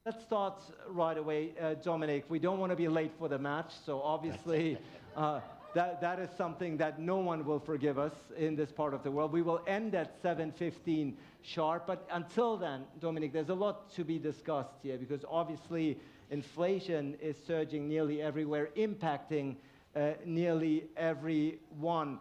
Let's start right away, Dominic. We don't want to be late for the match, so obviously that is something that no one will forgive us in this part of the world. We will end at 7:15 sharp, but until then, Dominic, there's a lot to be discussed here because obviously inflation is surging nearly everywhere, impacting nearly everyone.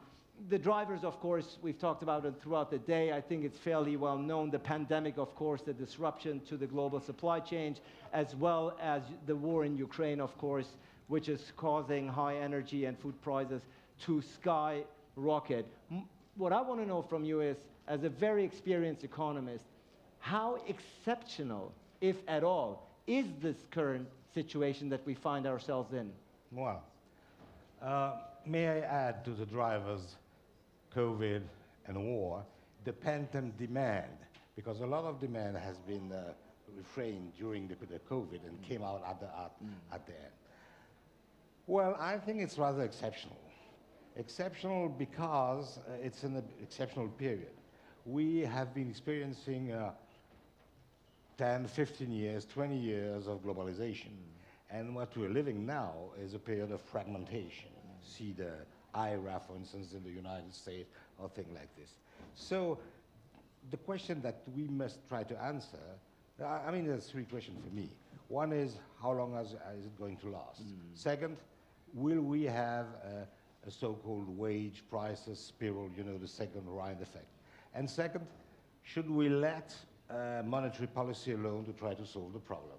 The drivers, of course, we've talked about it throughout the day. I think it's fairly well known. The pandemic, of course, the disruption to the global supply chain, as well as the war in Ukraine, of course, which is causing high energy and food prices to skyrocket. What I want to know from you is, as a very experienced economist, how exceptional, if at all, is this current situation that we find ourselves in? Well, may I add to the drivers, COVID and war, the pent-up demand, because a lot of demand has been refrained during the COVID and came out at the end. Well, I think it's rather exceptional. Exceptional because it's an exceptional period. We have been experiencing 10, 15 years, 20 years of globalization. And what we're living now is a period of fragmentation. See the IRA, for instance, in the United States, or things like this. So the question that we must try to answer, I mean, there's three questions for me. One is, how long is it going to last? Second, will we have a so-called wage prices spiral, you know, the second round effect? And second, should we let monetary policy alone to try to solve the problem?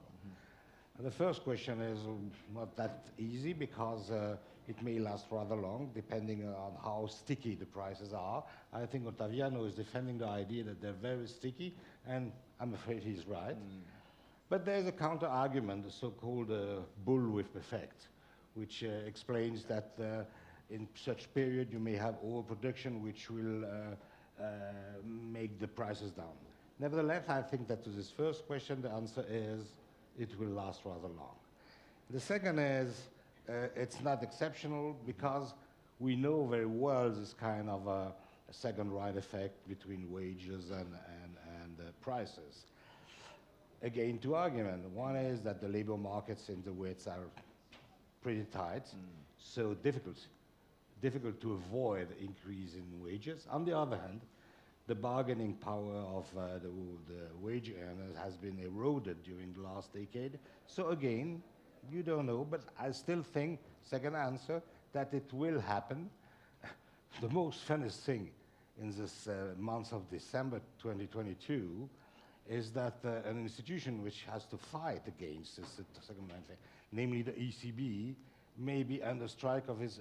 And the first question is not that easy because it may last rather long, depending on how sticky the prices are. I think Ottaviano is defending the idea that they're very sticky, and I'm afraid he's right. But there's a counter-argument, the so-called bullwhip effect, which explains that in such period you may have overproduction, which will make the prices down. Nevertheless, I think that to this first question, the answer is it will last rather long. The second is it's not exceptional because we know very well this kind of a second right effect between wages and prices. Again, two arguments. One is that the labor markets in the West are pretty tight, so difficult to avoid increase in wages. On the other hand, the bargaining power of the wage earners has been eroded during the last decade. So again, you don't know, but I still think, second answer, that it will happen. The most funniest thing in this month of December 2022 is that an institution which has to fight against this second effect, namely the ECB, may be under strike of its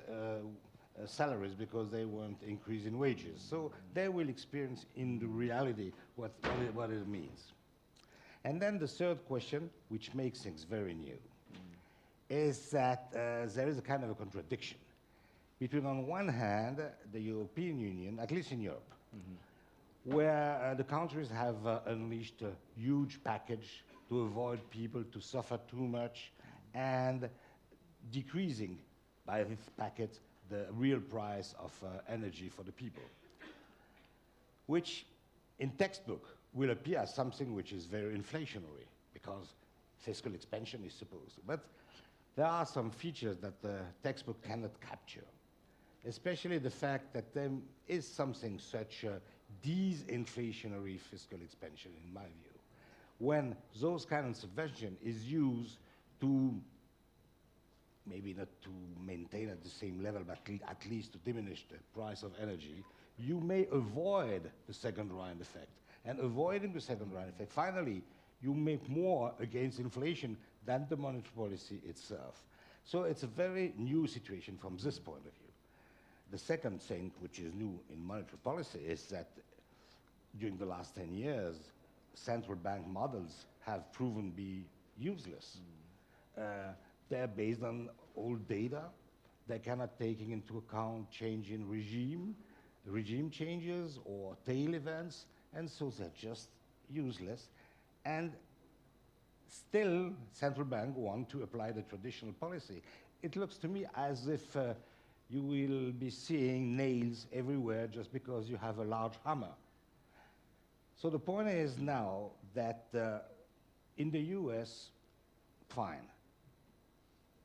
salaries because they won't increase in wages. So they will experience in the reality what it means. And then the third question, which makes things very new, is that there is a kind of a contradiction between, on one hand, the European Union, at least in Europe, where the countries have unleashed a huge package to avoid people to suffer too much and decreasing by this package the real price of energy for the people, which in textbook will appear as something which is very inflationary because fiscal expansion is supposed to. But there are some features that the textbook cannot capture, especially the fact that there is something such a disinflationary fiscal expansion, in my view, when those kind of subvention is used to maybe not to maintain at the same level, but at least to diminish the price of energy, you may avoid the second round effect. And avoiding the second round effect, finally, you make more against inflation than the monetary policy itself. So it's a very new situation from this point of view. The second thing which is new in monetary policy is that during the last 10 years, central bank models have proven to be useless. They're based on old data. They cannot take into account change in regime changes or tail events, and so they're just useless. And still, central bank want to apply the traditional policy. It looks to me as if you will be seeing nails everywhere just because you have a large hammer. So the point is now that in the US, fine.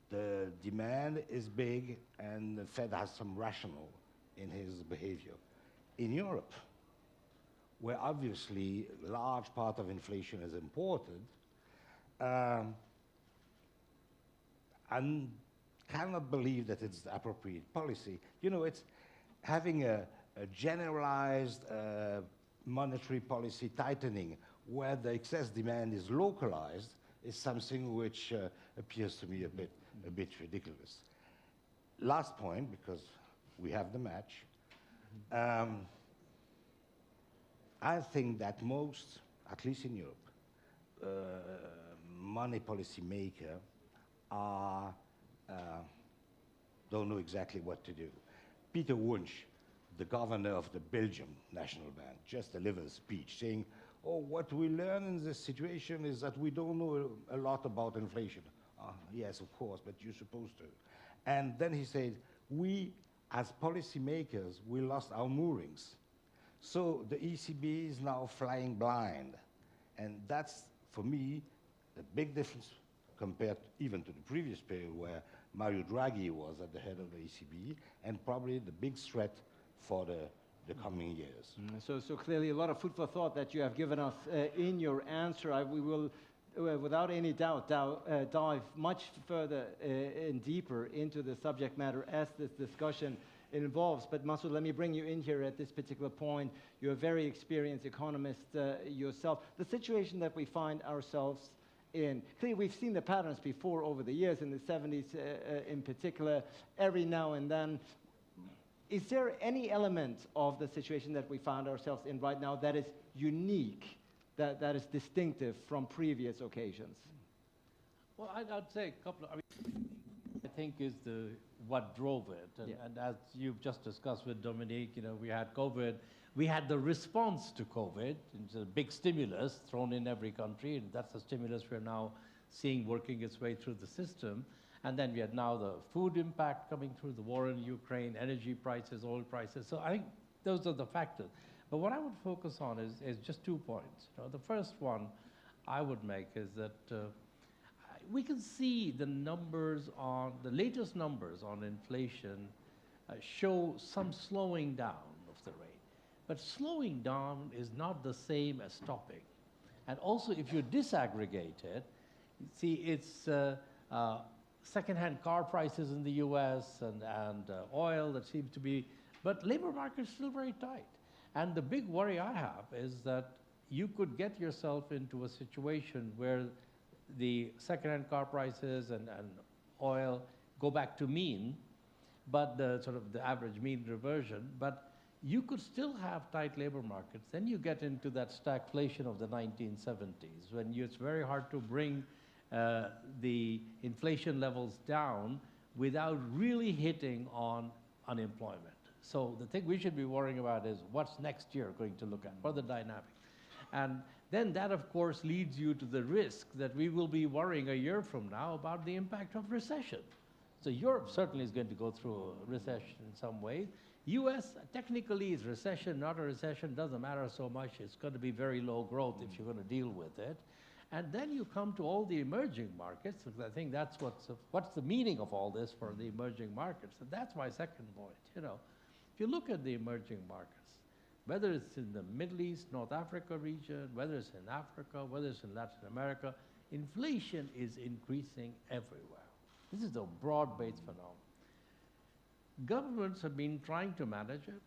The demand is big, and the Fed has some rational in his behavior. In Europe, where obviously a large part of inflation is imported, I cannot believe that it's the appropriate policy. You know, it's having a generalized monetary policy tightening where the excess demand is localized is something which appears to me a bit ridiculous. Last point, because we have the match. I think that most, at least in Europe, money policy makers don't know exactly what to do. Peter Wunsch, the governor of the Belgium National Bank, just delivered a speech saying, oh, what we learn in this situation is that we don't know a lot about inflation. Yes, of course, but you're supposed to. And then he said, we, as policymakers, we lost our moorings. So the ECB is now flying blind. And that's, for me, a big difference compared even to the previous period where Mario Draghi was at the head of the ECB, and probably the big threat for the coming years. So clearly a lot of food for thought that you have given us in your answer. We will, without any doubt, dive much further and deeper into the subject matter as this discussion involves. But Masoud, let me bring you in here at this particular point. You're a very experienced economist yourself. The situation that we find ourselves in, clearly we've seen the patterns before over the years, in the 70s in particular, every now and then. Is there any element of the situation that we found ourselves in right now that is unique, that is distinctive from previous occasions? Well, I'd say a couple of, I think is what drove it. And as you've just discussed with Dominique, you know, we had COVID. We had the response to COVID. It's a big stimulus thrown in every country, and that's the stimulus we're now seeing working its way through the system. And then we had now the food impact coming through, the war in Ukraine, energy prices, oil prices. So I think those are the factors. But what I would focus on is just 2 points. You know, the first one I would make is that we can see the numbers on, the latest numbers on inflation show some slowing down of the rate. But slowing down is not the same as stopping. And also, if you disaggregate it, see, it's second-hand car prices in the US and oil that seems to be, but labor market is still very tight. And the big worry I have is that you could get yourself into a situation where the second-hand car prices and oil go back to mean, but the sort of the average mean reversion, but you could still have tight labor markets. Then you get into that stagflation of the 1970s, when it's very hard to bring the inflation levels down without really hitting on unemployment. So the thing we should be worrying about is what's next year going to look at, what are the dynamics? And then that, of course, leads you to the risk that we will be worrying a year from now about the impact of recession. So Europe certainly is going to go through a recession in some way. US technically is recession, not a recession, doesn't matter so much. It's going to be very low growth if you're going to deal with it. And then you come to all the emerging markets, because I think that's what's the meaning of all this for the emerging markets. And that's my second point. You know, if you look at the emerging markets, whether it's in the Middle East, North Africa region, whether it's in Africa, whether it's in Latin America, inflation is increasing everywhere. This is a broad-based phenomenon. Governments have been trying to manage it.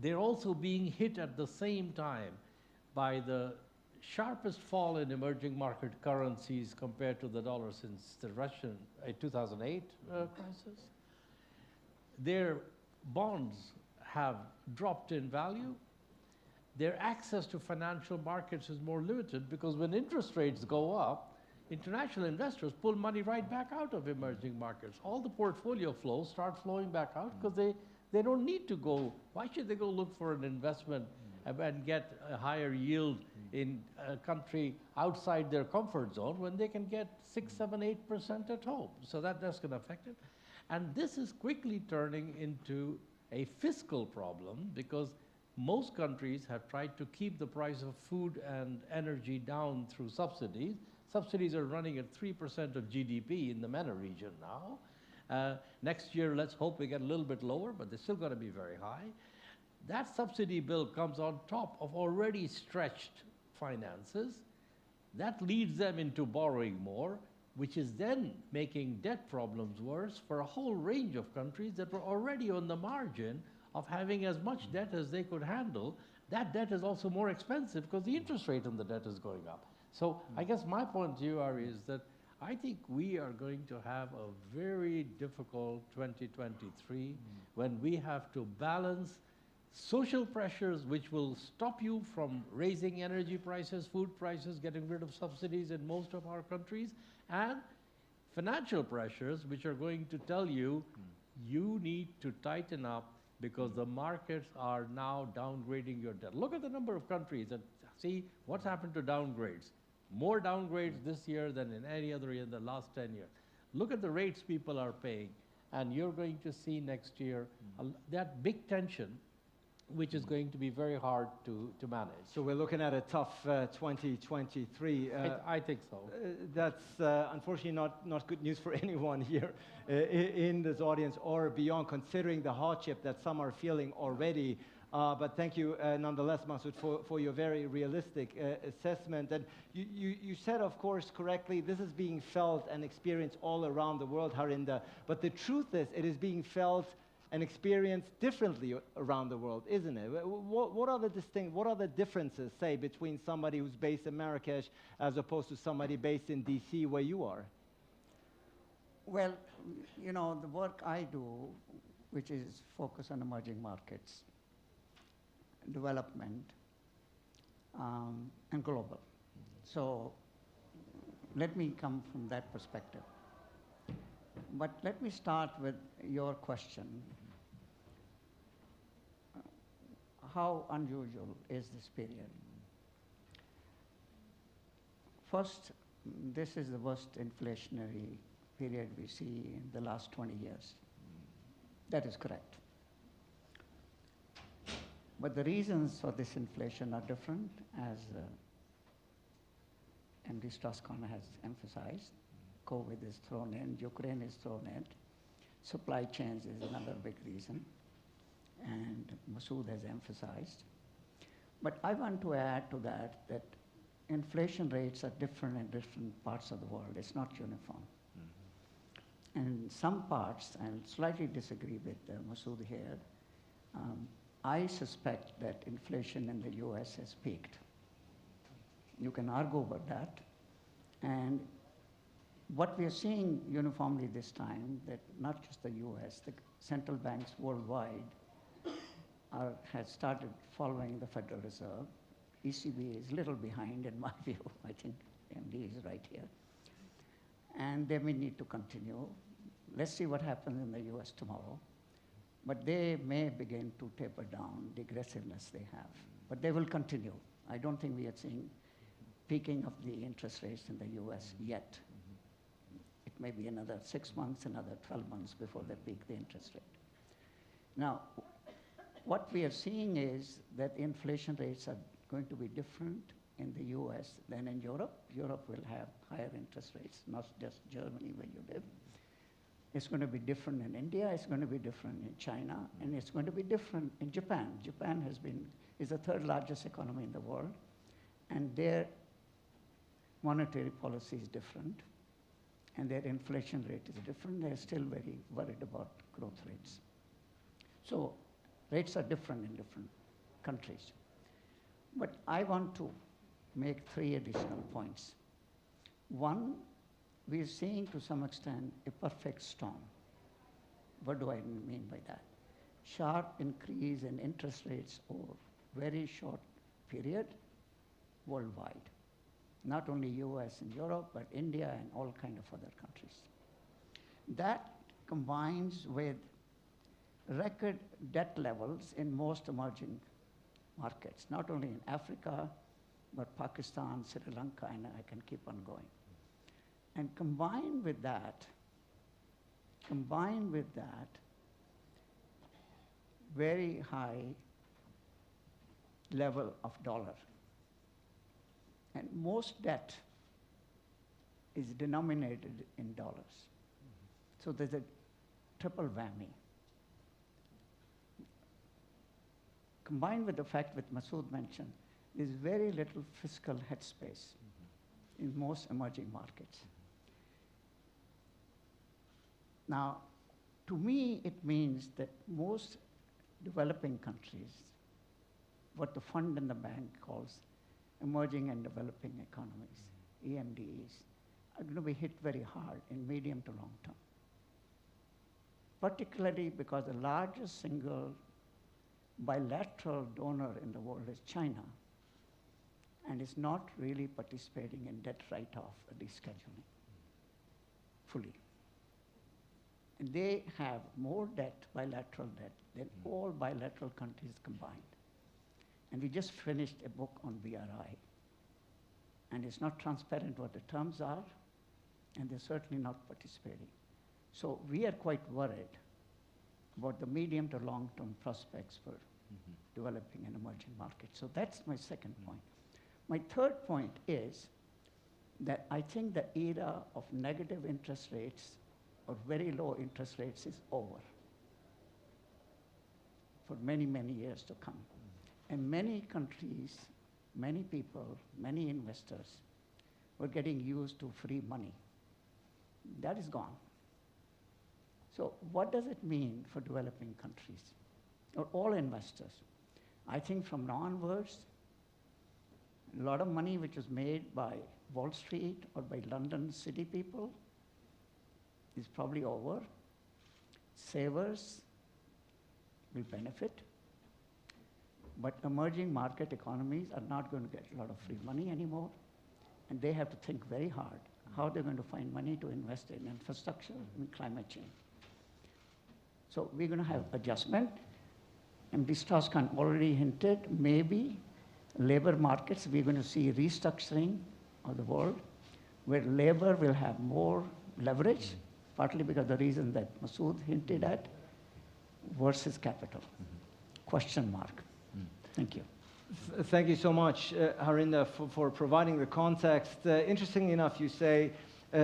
They're also being hit at the same time by the sharpest fall in emerging market currencies compared to the dollar since the Russian 2008 crisis. Their bonds have dropped in value. Their access to financial markets is more limited because when interest rates go up, international investors pull money right back out of emerging markets. All the portfolio flows start flowing back out because they don't need to go. Why should they go look for an investment and get a higher yield in a country outside their comfort zone when they can get 6, 7, 8% at home? So that's going to affect it. And this is quickly turning into a fiscal problem because most countries have tried to keep the price of food and energy down through subsidies. Subsidies are running at 3% of GDP in the MENA region now. Next year, let's hope we get a little bit lower, but they're still going to be very high. That subsidy bill comes on top of already stretched finances. That leads them into borrowing more, which is then making debt problems worse for a whole range of countries that were already on the margin of having as much debt as they could handle. That debt is also more expensive because the interest rate on the debt is going up. So I guess my point to you, Ari, is that I think we are going to have a very difficult 2023 when we have to balance social pressures which will stop you from raising energy prices, food prices, getting rid of subsidies in most of our countries, and financial pressures which are going to tell you you need to tighten up because the markets are now downgrading your debt. Look at the number of countries and see what's happened to downgrades. More downgrades this year than in any other year in the last 10 years. Look at the rates people are paying, and you're going to see next year that big tension, which is going to be very hard to manage. So we're looking at a tough 2023. I think so. That's unfortunately not good news for anyone here in this audience or beyond, considering the hardship that some are feeling already. But thank you nonetheless, Masood, for your very realistic assessment. And you said, of course, correctly, this is being felt and experienced all around the world, Harinder. But the truth is, it is being felt and experienced differently around the world, isn't it? What are the differences, say, between somebody who's based in Marrakesh as opposed to somebody based in DC where you are? Well, you know, the work I do, which is focus on emerging markets, development, and global. So let me come from that perspective. But let me start with your question. How unusual is this period? First, this is the worst inflationary period we see in the last 20 years. That is correct. But the reasons for this inflation are different, as MD Strauss-Kahn has emphasized. COVID is thrown in, Ukraine is thrown in, supply chains is another big reason, and Masood has emphasized. But I want to add to that that inflation rates are different in different parts of the world. It's not uniform. And some parts, I slightly disagree with Masood here, I suspect that inflation in the US has peaked. You can argue about that. And what we are seeing uniformly this time, that not just the US, the central banks worldwide has started following the Federal Reserve. ECB is a little behind in my view. I think MD is right here. And they may need to continue. Let's see what happens in the US tomorrow. But they may begin to taper down the aggressiveness they have. But they will continue. I don't think we are seeing peaking of the interest rates in the US yet. It may be another 6 months, another 12 months before they peak the interest rate. Now, what we are seeing is that inflation rates are going to be different in the US than in Europe. Europe will have higher interest rates, not just Germany where you live. It's going to be different in India, it's going to be different in China, and it's going to be different in Japan. Japan is the third largest economy in the world, and their monetary policy is different, and their inflation rate is different. They're still very worried about growth rates. So rates are different in different countries. But I want to make 3 additional points. One, we are seeing to some extent a perfect storm. What do I mean by that? Sharp increase in interest rates over very short period worldwide. Not only US and Europe, but India and all kind of other countries. That combines with record debt levels in most emerging markets, not only in Africa, but Pakistan, Sri Lanka, and I can keep on going. And combined with that, very high level of dollar. And most debt is denominated in dollars. So there's a triple whammy. Combined with the fact that Masood mentioned, there's very little fiscal headspace in most emerging markets. Now, to me, it means that most developing countries, what the fund and the bank calls emerging and developing economies, EMDEs, are going to be hit very hard in medium to long term. Particularly because the largest single bilateral donor in the world is China, and is not really participating in debt write-off or descheduling fully. And they have more debt, bilateral debt, than all bilateral countries combined. And we just finished a book on BRI, and it's not transparent what the terms are, and they're certainly not participating. So we are quite worried about the medium to long-term prospects for developing and emerging markets. So that's my second point. My third point is that I think the era of negative interest rates or very low interest rates is over for many, many years to come. And many countries, many people, many investors were getting used to free money. That is gone. So what does it mean for developing countries or all investors? I think from now onwards, a lot of money which was made by Wall Street or by London city people is probably over. Savers will benefit, but emerging market economies are not going to get a lot of free money anymore, and they have to think very hard how they're going to find money to invest in infrastructure and climate change. So we're going to have adjustment, and Strauss-Kahn already hinted, maybe labor markets, we're going to see restructuring of the world, where labor will have more leverage, partly because of the reason that Masood hinted at, versus capital. Question mark. Thank you. Thank you so much, Harinder, for providing the context. Interestingly enough, you say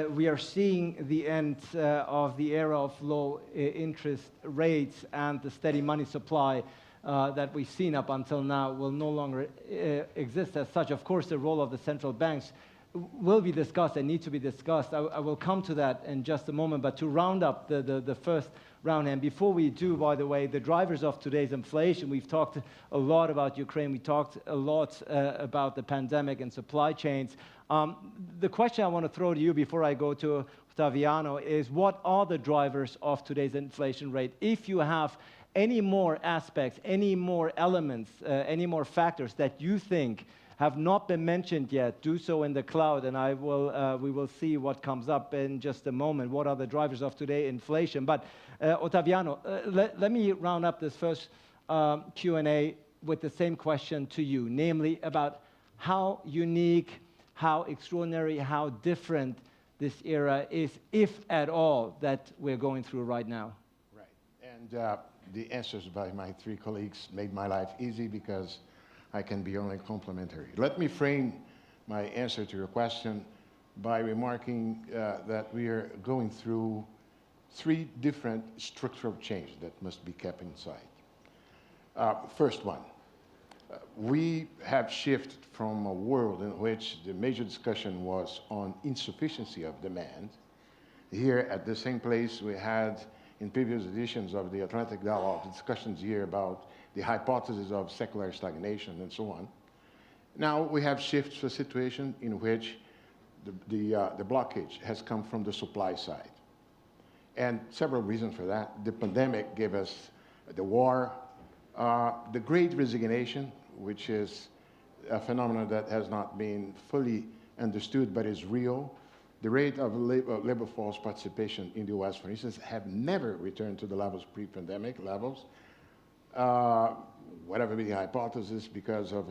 we are seeing the end of the era of low interest rates, and the steady money supply that we've seen up until now will no longer exist as such. Of course, the role of the central banks will be discussed and need to be discussed. I will come to that in just a moment, but to round up the first round, and before we do, by the way, the drivers of today's inflation, we've talked a lot about Ukraine, we talked a lot about the pandemic and supply chains. The question I want to throw to you before I go to Ottaviano is, what are the drivers of today's inflation rate? If you have any more aspects, any more elements, any more factors that you think have not been mentioned yet, do so in the cloud, and we will see what comes up in just a moment. What are the drivers of today's inflation? But Ottaviano, let me round up this first Q&A with the same question to you, namely about how unique, how extraordinary, how different this era is, if at all, that we're going through right now. Right, and the answers by my three colleagues made my life easy because I can be only complimentary. Let me frame my answer to your question by remarking that we are going through three different structural changes that must be kept in sight. First one, we have shifted from a world in which the major discussion was on insufficiency of demand. Here at the same place we had in previous editions of the Atlantic Dialogue discussions here about the hypothesis of secular stagnation and so on. Now we have shifted to a situation in which the blockage has come from the supply side. And several reasons for that. The pandemic gave us the war, the Great Resignation, which is a phenomenon that has not been fully understood but is real. The rate of labor force participation in the US, for instance, have never returned to the levels pre-pandemic levels. Whatever be the hypothesis, because of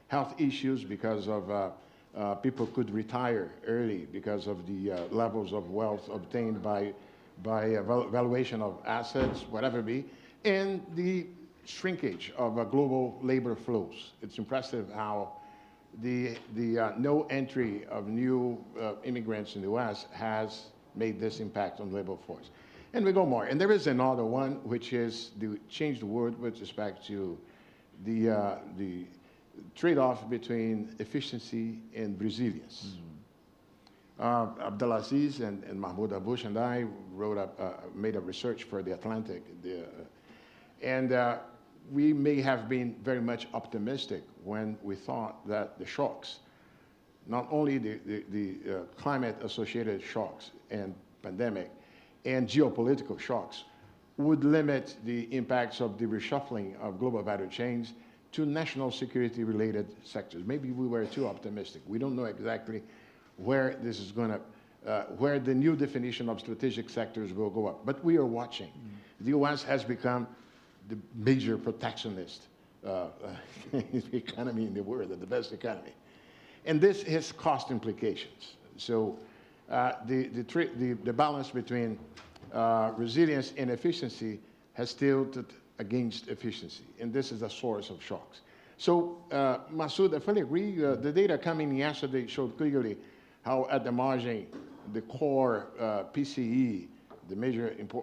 health issues, because of people could retire early, because of the levels of wealth obtained by valuation of assets, whatever be, and the shrinkage of global labor flows. It's impressive how no entry of new immigrants in the U.S. has made this impact on labor force. And we go more. And there is another one, which is the change the word with respect to the trade-off between efficiency and resilience. Abdelaziz and Mahmoud Abush and I made a research for The Atlantic, and we may have been very much optimistic when we thought that the shocks, not only the climate-associated shocks and pandemic and geopolitical shocks, would limit the impacts of the reshuffling of global value chains to national security-related sectors. Maybe we were too optimistic. We don't know exactly where this is going to, where the new definition of strategic sectors will go up. But we are watching. The U.S. has become the major protectionist economy in the world, the best economy. And this has cost implications. So the balance between resilience and efficiency has tilted against efficiency, and this is a source of shocks. So, Masood, I fully agree. The data coming yesterday showed clearly how, at the margin, the core PCE, the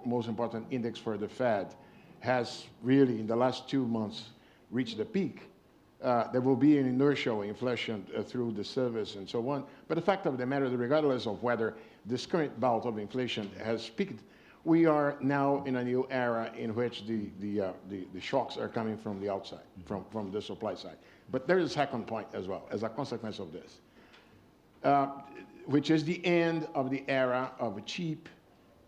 most important index for the Fed, has really, in the last 2 months, reached a peak. There will be an inertial inflation through the service and so on. But the fact of the matter is, regardless of whether this current bout of inflation has peaked, we are now in a new era in which the shocks are coming from the outside, from the supply side. But there is a second point as well, as a consequence of this, which is the end of the era of cheap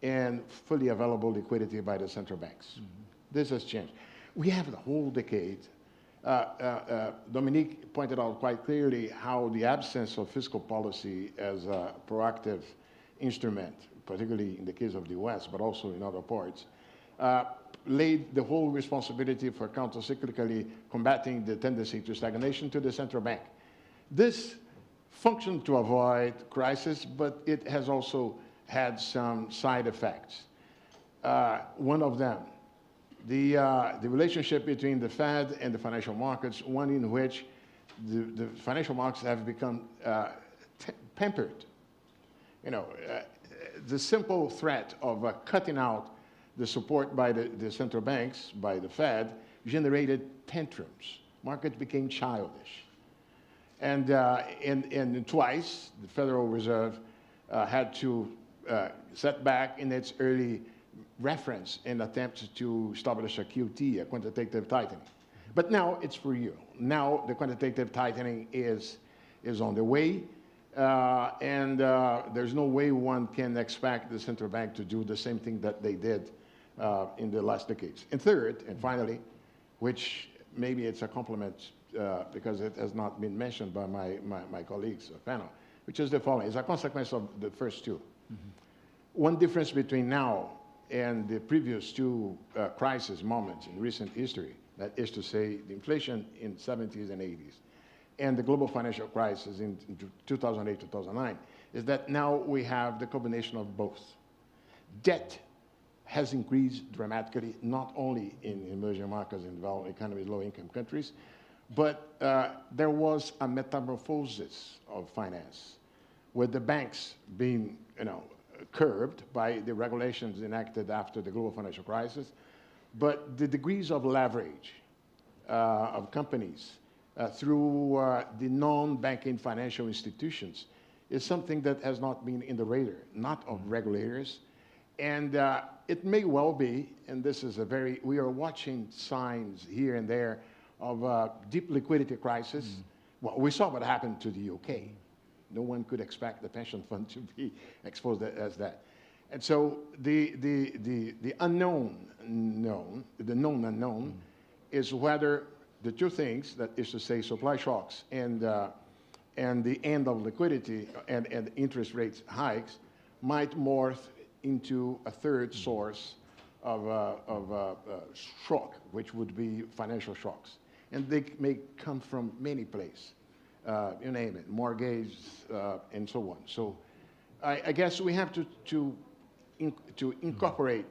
and fully available liquidity by the central banks. This has changed. We have the whole decade. Dominique pointed out quite clearly how the absence of fiscal policy as a proactive instrument, particularly in the case of the US, but also in other parts, laid the whole responsibility for countercyclically combating the tendency to stagnation to the central bank. This functioned to avoid crisis, but it has also had some side effects. One of them, the relationship between the Fed and the financial markets, one in which the financial markets have become pampered. You know, the simple threat of cutting out the support by the central banks, by the Fed, generated tantrums. Markets became childish. And twice, the Federal Reserve had to set back in its early reference in attempts to establish a QT, a quantitative tightening. But now it's for real. Now the quantitative tightening is on the way. There's no way one can expect the central bank to do the same thing that they did in the last decades. And third, and finally, which maybe it's a compliment because it has not been mentioned by my colleagues panel, which is the following. It's a consequence of the first two. One difference between now and the previous two crisis moments in recent history, that is to say, the inflation in 70s and 80s, and the global financial crisis in 2008, 2009, is that now we have the combination of both. Debt has increased dramatically, not only in emerging markets and developing economies, low-income countries, but there was a metamorphosis of finance, with the banks being, curbed by the regulations enacted after the global financial crisis, but the degrees of leverage of companies through the non-banking financial institutions is something that has not been in the radar, not of regulators. And it may well be, and this is we are watching signs here and there of a deep liquidity crisis. Well, we saw what happened to the UK. No one could expect the pension fund to be exposed as that. And so the unknown unknown is whether the two things, that is to say supply shocks and the end of liquidity and interest rates hikes, might morph into a third source of shock, which would be financial shocks. And they may come from many places. You name it, mortgage, and so on. So I guess we have to incorporate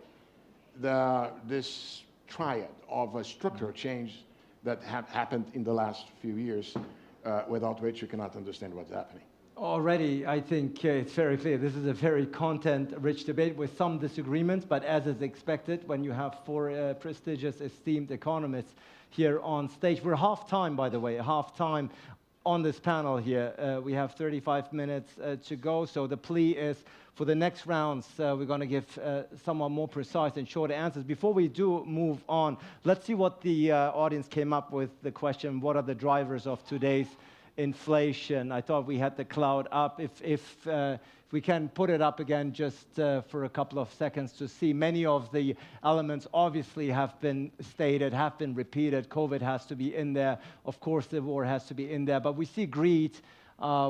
this triad of a structural change that have happened in the last few years without which you cannot understand what's happening. Already, I think it's very clear. This is a very content-rich debate with some disagreements, but as is expected, when you have four prestigious, esteemed economists here on stage. We're half-time, by the way, half-time on this panel here. We have 35 minutes to go, so the plea is for the next rounds, we're going to give somewhat more precise and shorter answers. Before we do move on, let's see what the audience came up with. The question, what are the drivers of today's inflation? I thought we had the cloud up. If we can put it up again just for a couple of seconds to see. Many of the elements obviously have been stated, have been repeated. COVID has to be in there. Of course, the war has to be in there. But we see greed.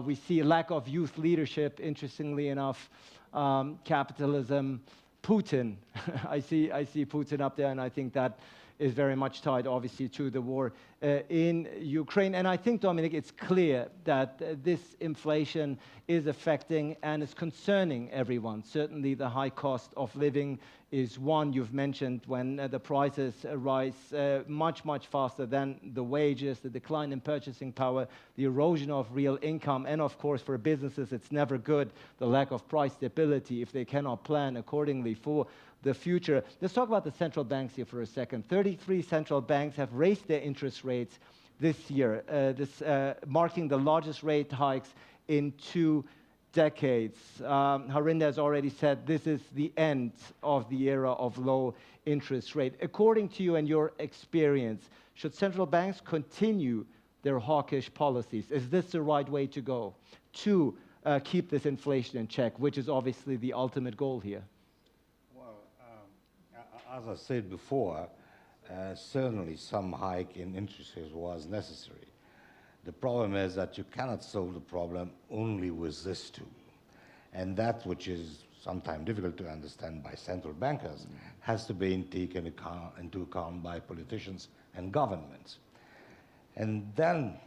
We see lack of youth leadership, interestingly enough, capitalism, Putin. I see Putin up there, and I think that is very much tied, obviously, to the war in Ukraine. And I think, Dominic, it's clear that this inflation is affecting and is concerning everyone. Certainly, the high cost of living is one you've mentioned when the prices rise much, much faster than the wages, the decline in purchasing power, the erosion of real income, and of course, for businesses, it's never good, the lack of price stability if they cannot plan accordingly for the future. Let's talk about the central banks here for a second. 33 central banks have raised their interest rates this year, marking the largest rate hikes in 2 decades. Harinder has already said this is the end of the era of low interest rate. According to you and your experience, should central banks continue their hawkish policies? Is this the right way to go to keep this inflation in check, which is obviously the ultimate goal here? As I said before, certainly some hike in interest rates was necessary. The problem is that you cannot solve the problem only with this tool. And that which is sometimes difficult to understand by central bankers has to be taken into account by politicians and governments. And then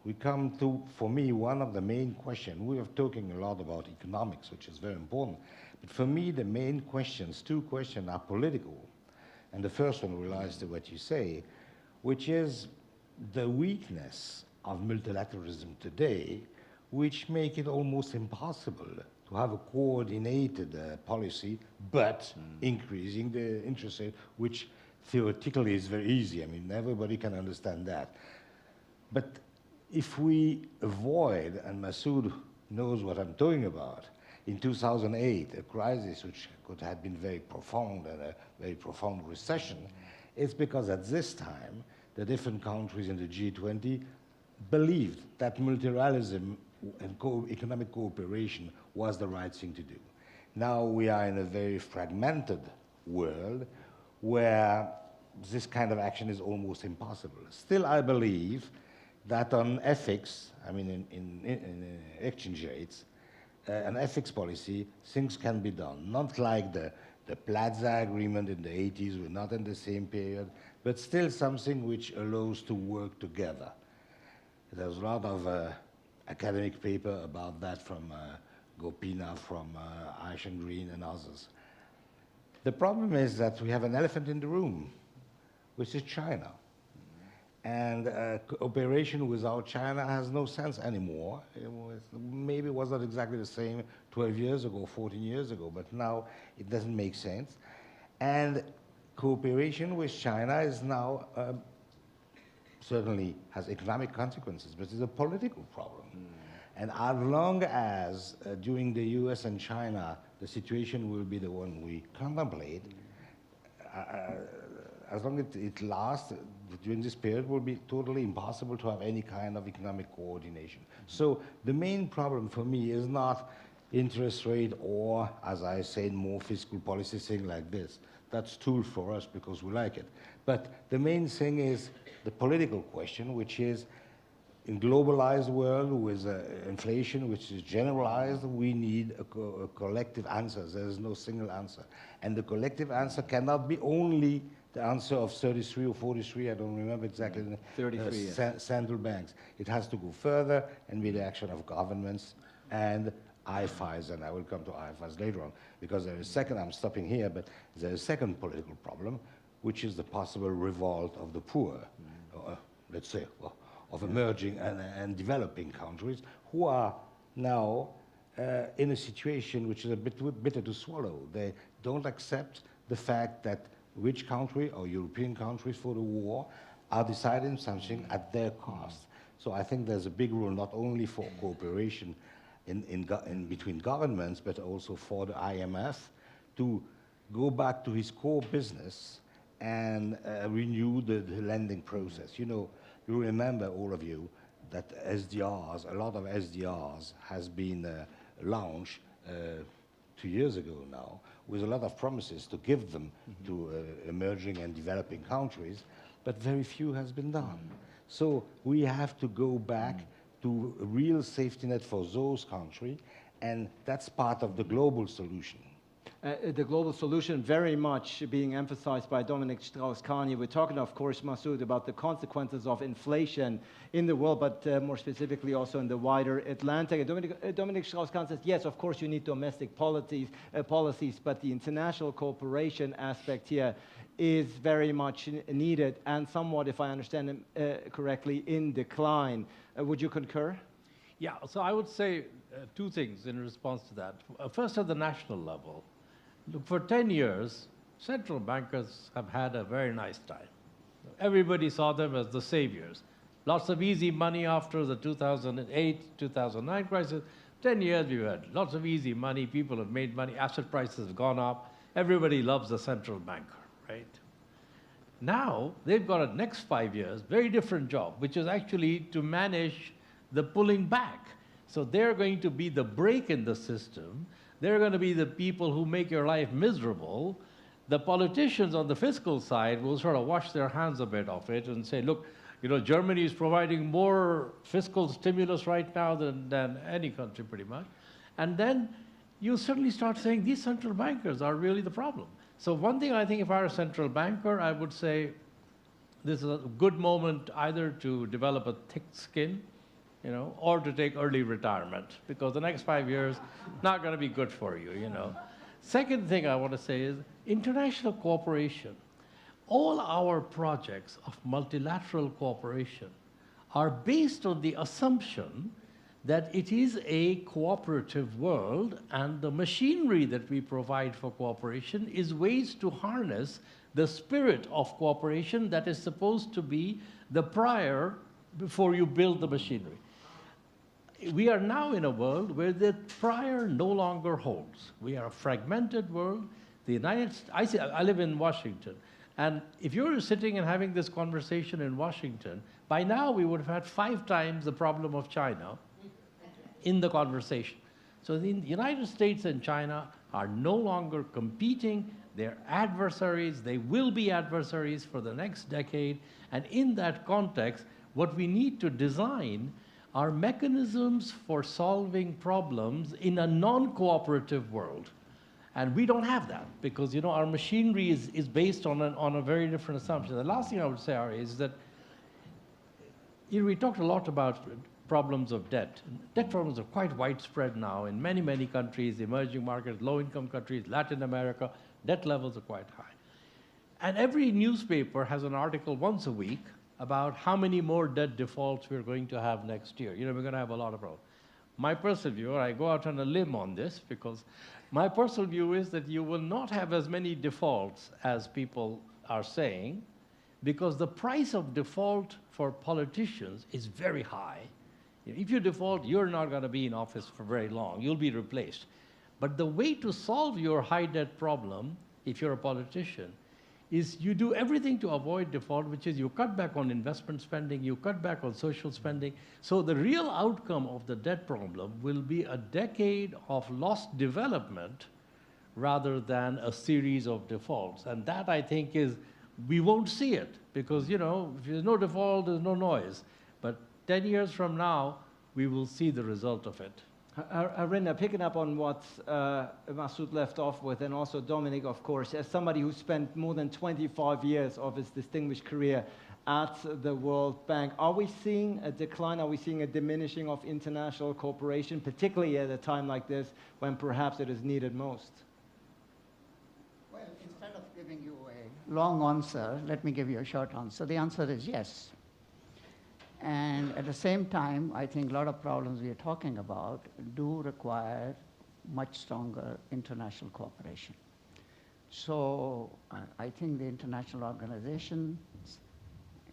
we come to, for me, one of the main questions. We are talking a lot about economics, which is very important. But for me, the main questions, 2 questions, are political. And the first one relates to what you say, which is the weakness of multilateralism today, which make it almost impossible to have a coordinated policy, but increasing the interest rate, which theoretically is very easy. I mean, everybody can understand that. But if we avoid, and Masoud knows what I'm talking about, in 2008, a crisis which could have been very profound and a very profound recession, it's because at this time, the different countries in the G20 believed that multilateralism and economic cooperation was the right thing to do. Now we are in a very fragmented world where this kind of action is almost impossible. Still, I believe that on ethics, I mean in exchange rates, an ethics policy, things can be done. Not like the Plaza Agreement in the 80s, we're not in the same period, but still something which allows to work together. There's a lot of academic paper about that from Gopina, from Aishan Green and others. The problem is that we have an elephant in the room, which is China. And cooperation without China has no sense anymore. Maybe it was not exactly the same 12 years ago, 14 years ago, but now it doesn't make sense. And cooperation with China is now certainly has economic consequences, but it's a political problem. And as long as during the US and China, the situation will be the one we contemplate, as long as it lasts, during this period, it will be totally impossible to have any kind of economic coordination. So the main problem for me is not interest rate or, as I said, more fiscal policy, thing like this. That's tool for us because we like it. But the main thing is the political question, which is in globalized world with inflation, which is generalized, we need a collective answer. There is no single answer. And the collective answer cannot be only the answer of 33 or 43, I don't remember exactly, 33, central banks. It has to go further and be the action of governments and IFIs, and I will come to IFIs later on, because there is a second, I'm stopping here, but there is a second political problem, which is the possible revolt of the poor, let's say, well, of emerging and developing countries who are now in a situation which is a bit bitter to swallow. They don't accept the fact that rich country or European countries for the war are deciding something at their cost. So I think there's a big role not only for cooperation in between governments, but also for the IMF to go back to his core business and renew the lending process. You know, you remember, all of you, that SDRs, a lot of SDRs has been launched 2 years ago now, with a lot of promises to give them to emerging and developing countries, but very few has been done. So we have to go back to a real safety net for those countries, and that's part of the global solution. The global solution very much being emphasized by Dominic Strauss-Kahn. We're talking, of course, Masoud, about the consequences of inflation in the world, but more specifically also in the wider Atlantic. Dominic Strauss-Kahn says, yes, of course, you need domestic policies, but the international cooperation aspect here is very much needed and somewhat, if I understand him correctly, in decline. Would you concur? Yeah, so I would say two things in response to that. First, at the national level, look, for 10 years, central bankers have had a very nice time. Everybody saw them as the saviors. Lots of easy money after the 2008, 2009 crisis. 10 years we've had lots of easy money. People have made money. Asset prices have gone up. Everybody loves the central banker, right? Now, they've got a next 5 years, very different job, which is actually to manage the pulling back. So they're going to be the brake in the system. They're going to be the people who make your life miserable. The politicians on the fiscal side will sort of wash their hands a bit of it and say, look, you know, Germany is providing more fiscal stimulus right now than any country pretty much. And then you suddenly start saying these central bankers are really the problem. So one thing I think, if I were a central banker, I would say this is a good moment either to develop a thick skin, you know, or to take early retirement, because the next 5 years not going to be good for you, you know. Second thing I want to say is international cooperation. All our projects of multilateral cooperation are based on the assumption that it is a cooperative world, and the machinery that we provide for cooperation is ways to harness the spirit of cooperation that is supposed to be the prior before you build the machinery. We are now in a world where the prior no longer holds. We are a fragmented world. I live in Washington, and if you were sitting and having this conversation in Washington, by now we would have had 5 times the problem of China in the conversation. So the United States and China are no longer competing. They're adversaries. They will be adversaries for the next decade. And in that context, what we need to design are mechanisms for solving problems in a non-cooperative world. And we don't have that, because, you know, our machinery is based on a very different assumption. The last thing I would say, Ari, is that, you know, we talked a lot about problems of debt. Debt problems are quite widespread now in many, many countries, emerging markets, low-income countries, Latin America. Debt levels are quite high. And every newspaper has an article once a week about how many more debt defaults we're going to have next year. You know, we're going to have a lot of problems. My personal view, I go out on a limb on this, because my personal view is that you will not have as many defaults as people are saying, because the price of default for politicians is very high. If you default, you're not going to be in office for very long. You'll be replaced. But the way to solve your high debt problem, if you're a politician, is you do everything to avoid default, which is you cut back on investment spending, you cut back on social spending. So the real outcome of the debt problem will be a decade of lost development rather than a series of defaults. And that, I think, is, we won't see it, because, you know, if there's no default, there's no noise. But 10 years from now, we will see the result of it. Arinda, picking up on what Masoud left off with, and also Dominic, of course, as somebody who spent more than 25 years of his distinguished career at the World Bank, are we seeing a decline? Are we seeing a diminishing of international cooperation, particularly at a time like this when perhaps it is needed most? Well, instead of giving you a long answer, let me give you a short answer. The answer is yes. And at the same time, I think a lot of problems we are talking about do require much stronger international cooperation. So I think the international organizations,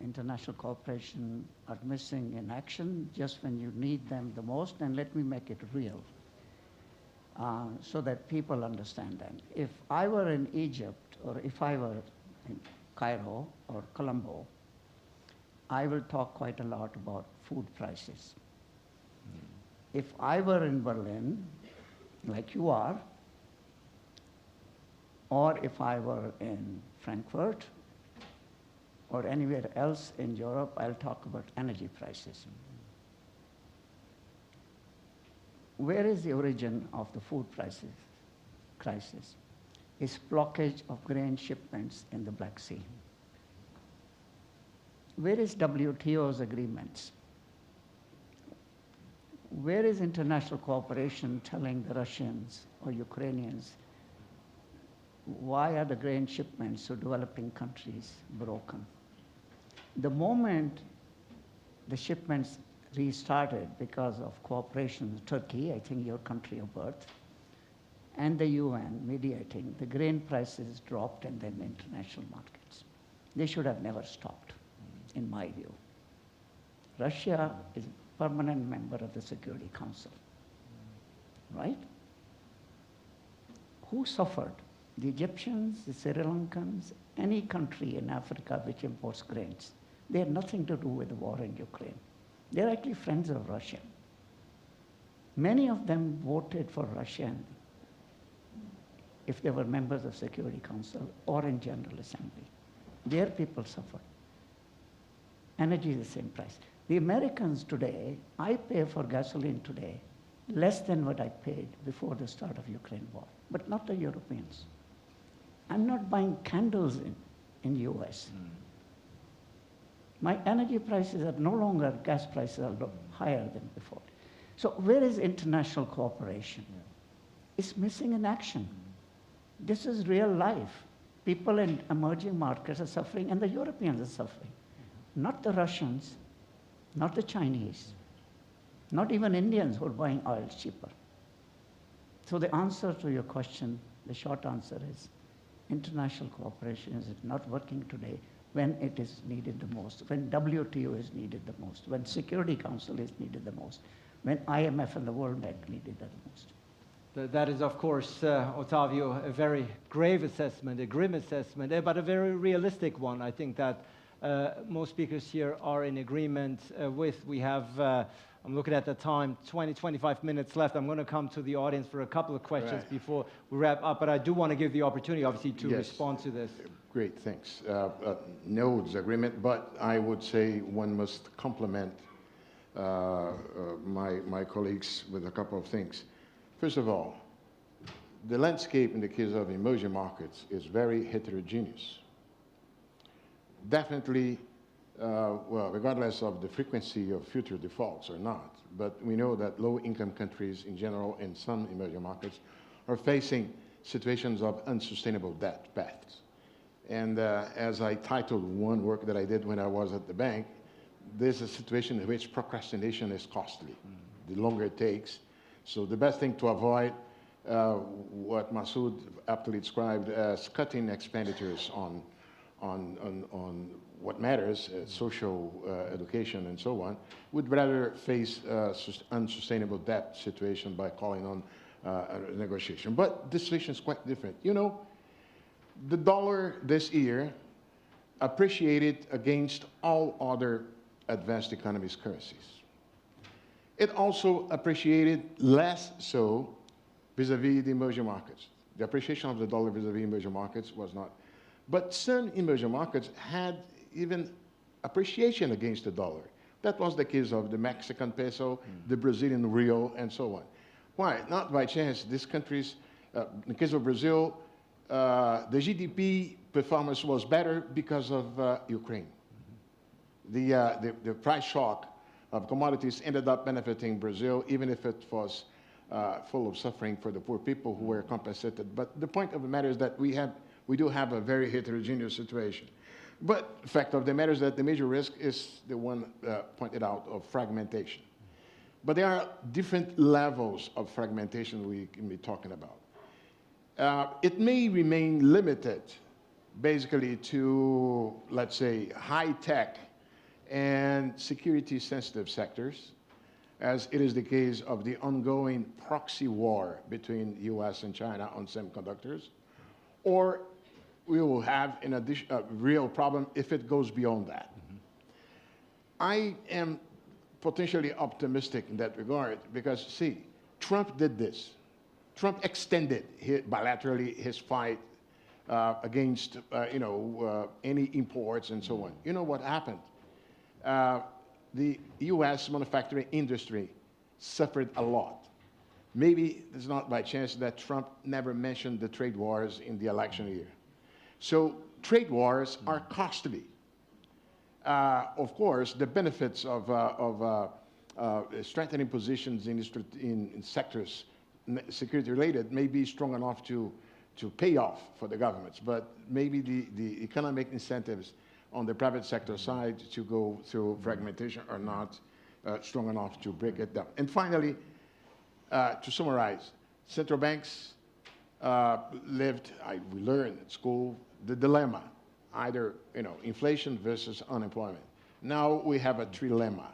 international cooperation are missing in action just when you need them the most, and let me make it real so that people understand that. If I were in Egypt, or if I were in Cairo or Colombo, I will talk quite a lot about food prices. If I were in Berlin, like you are, or if I were in Frankfurt, or anywhere else in Europe, I'll talk about energy prices. Where is the origin of the food prices crisis? It's blockage of grain shipments in the Black Sea. Where is WTO's agreements? Where is international cooperation telling the Russians or Ukrainians why are the grain shipments to developing countries broken? The moment the shipments restarted because of cooperation with Turkey, I think your country of birth, and the UN mediating, the grain prices dropped and then the international markets. They should have never stopped, in my view. Russia is a permanent member of the Security Council, right? Who suffered? The Egyptians, the Sri Lankans, any country in Africa which imports grains. They had nothing to do with the war in Ukraine. They're actually friends of Russia. Many of them voted for Russia if they were members of Security Council or in General Assembly. Their people suffered. Energy is the same price. The Americans today, I pay for gasoline today less than what I paid before the start of Ukraine war, but not the Europeans. I'm not buying candles in US. My energy prices are no longer, gas prices are higher than before. So where is international cooperation? It's missing in action. This is real life. People in emerging markets are suffering, and the Europeans are suffering. Not the Russians, not the Chinese, not even Indians who are buying oil cheaper. So the answer to your question, the short answer is, international cooperation is not working today when it is needed the most, when WTO is needed the most, when Security Council is needed the most, when IMF and the World Bank needed the most. That is, of course, Ottavio, a very grave assessment, a grim assessment, but a very realistic one. I think that most speakers here are in agreement with. We have, I'm looking at the time, 20, 25 minutes left. I'm going to come to the audience for a couple of questions before we wrap up, but I do want to give the opportunity, obviously, to respond to this. Great, thanks. No disagreement, but I would say one must compliment my colleagues with a couple of things. First of all, the landscape in the case of emerging markets is very heterogeneous. Definitely, well, regardless of the frequency of future defaults or not, but we know that low-income countries in general and some emerging markets are facing situations of unsustainable debt paths. And as I titled one work that I did when I was at the bank, there's a situation in which procrastination is costly, the longer it takes. So the best thing to avoid, what Masood aptly described as cutting expenditures on what matters, social education and so on, would rather face unsustainable debt situation by calling on a negotiation. But the situation is quite different. You know, the dollar this year appreciated against all other advanced economies' currencies. It also appreciated less so vis-a-vis the emerging markets. The appreciation of the dollar vis-a-vis emerging markets was not. But some emerging markets had even appreciation against the dollar. That was the case of the Mexican peso, the Brazilian real, and so on. Why? Not by chance. These countries, in the case of Brazil, the GDP performance was better because of Ukraine. The price shock of commodities ended up benefiting Brazil, even if it was full of suffering for the poor people who were compensated. But the point of the matter is that we do have a very heterogeneous situation. But the fact of the matter is that the major risk is the one pointed out of fragmentation. But there are different levels of fragmentation we can be talking about. It may remain limited basically to, let's say, high-tech and security-sensitive sectors, as it is the case of the ongoing proxy war between the US and China on semiconductors, or we will have a real problem if it goes beyond that. I am potentially optimistic in that regard because, see, Trump did this. Trump extended bilaterally his fight against, any imports and so on. You know what happened? The U.S. manufacturing industry suffered a lot. Maybe it's not by chance that Trump never mentioned the trade wars in the election year. So trade wars are costly. Of course, the benefits of strengthening positions in sectors security-related may be strong enough to pay off for the governments, but maybe the economic incentives on the private sector side to go through fragmentation are not strong enough to break it down. And finally, to summarize, central banks we learned at school, the dilemma, either inflation versus unemployment. Now we have a trilemma.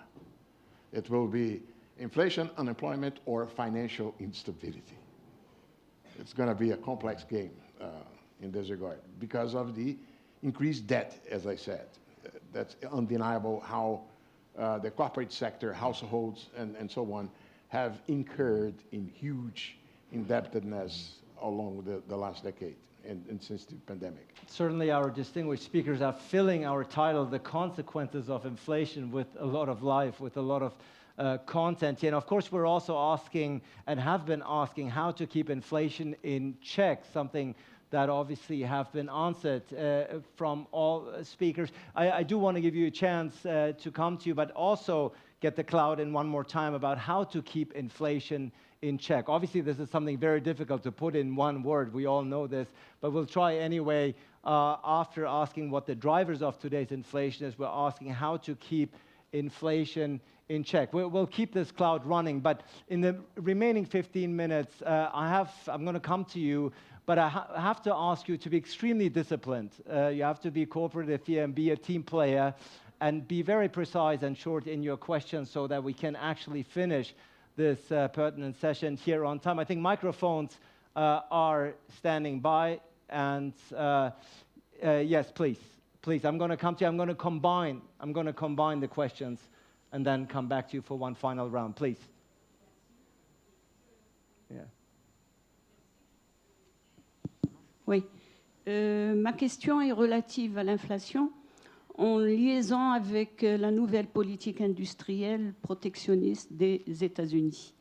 It will be inflation, unemployment, or financial instability. It's going to be a complex game in this regard because of the increased debt, as I said. That's undeniable how the corporate sector, households, and so on have incurred in huge indebtedness along the last decade and since the pandemic. Certainly our distinguished speakers are filling our title, The Consequences of Inflation, with a lot of life, with a lot of content. And of course, we're also asking and have been asking how to keep inflation in check, something that obviously have been answered from all speakers. I do want to give you a chance to come to you, but also get the cloud in one more time about how to keep inflation in check. Obviously, this is something very difficult to put in one word. We all know this, but we'll try anyway. After asking what the drivers of today's inflation is, we're asking how to keep inflation in check. We'll keep this cloud running, but in the remaining 15 minutes, I'm going to come to you, but I have to ask you to be extremely disciplined. You have to be cooperative here and be a team player and be very precise and short in your questions so that we can actually finish this pertinent session here on time. I think microphones are standing by, and yes, please, I'm going to come to you. I'm going to combine the questions and then come back to you for one final round, please. Yeah. Oui. Ma question est relative à l'inflation en liaison avec la nouvelle politique industrielle protectionniste des États-Unis.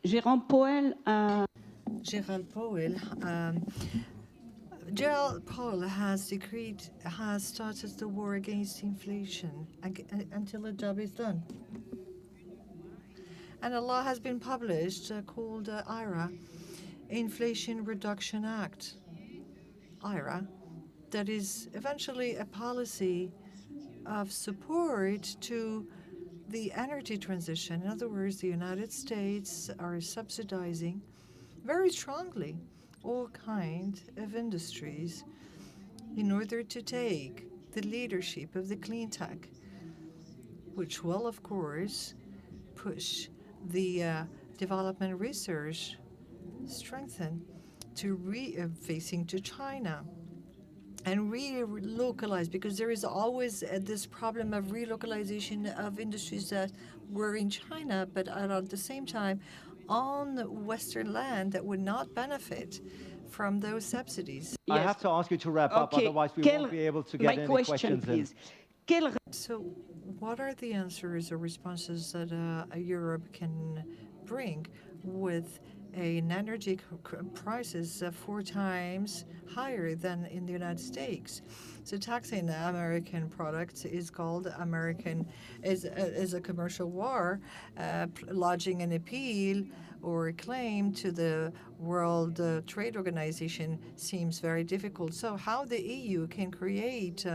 Gerald Powell has started the war against inflation until the job is done. And a law has been published called IRA, Inflation Reduction Act. IRA, that is eventually a policy of support to the energy transition. In other words, the United States are subsidizing very strongly all kinds of industries in order to take the leadership of the clean tech, which will, of course, push the development research strengthen to facing to China and relocalize, because there is always this problem of relocalization of industries that were in China, but are at the same time on Western land that would not benefit from those subsidies. Yes. I have to ask you to wrap up, otherwise we won't be able to get any questions in. So what are the answers or responses that Europe can bring with an energy prices 4 times higher than in the United States? So taxing American products is called is a commercial war, lodging an appeal or claim to the World Trade Organization seems very difficult. So how the EU can create